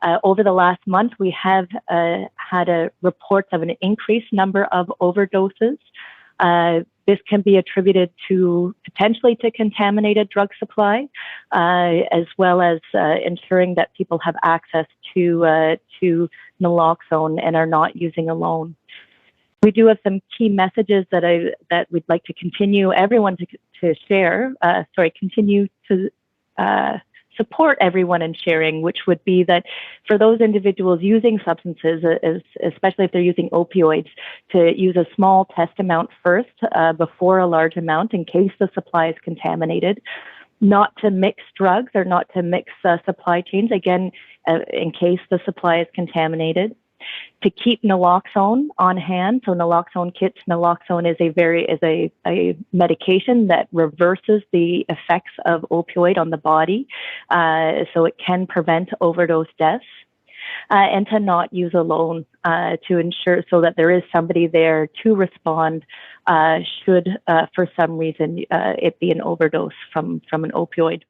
Over the last month, we have had reports of an increased number of overdoses. This can be attributed potentially to contaminated drug supply, as well as ensuring that people have access to naloxone and are not using alone. We do have some key messages that we'd like to continue everyone to share. Continue to support everyone in sharing, which would be that for those individuals using substances, especially if they're using opioids, to use a small test amount first before a large amount in case the supply is contaminated. Not to mix drugs or not to mix supply chains, again, in case the supply is contaminated. To keep naloxone on hand, so naloxone kits. Naloxone is a medication that reverses the effects of opioid on the body, so it can prevent overdose deaths. And to not use alone, to ensure so that there is somebody there to respond should, for some reason, it be an overdose from an opioid.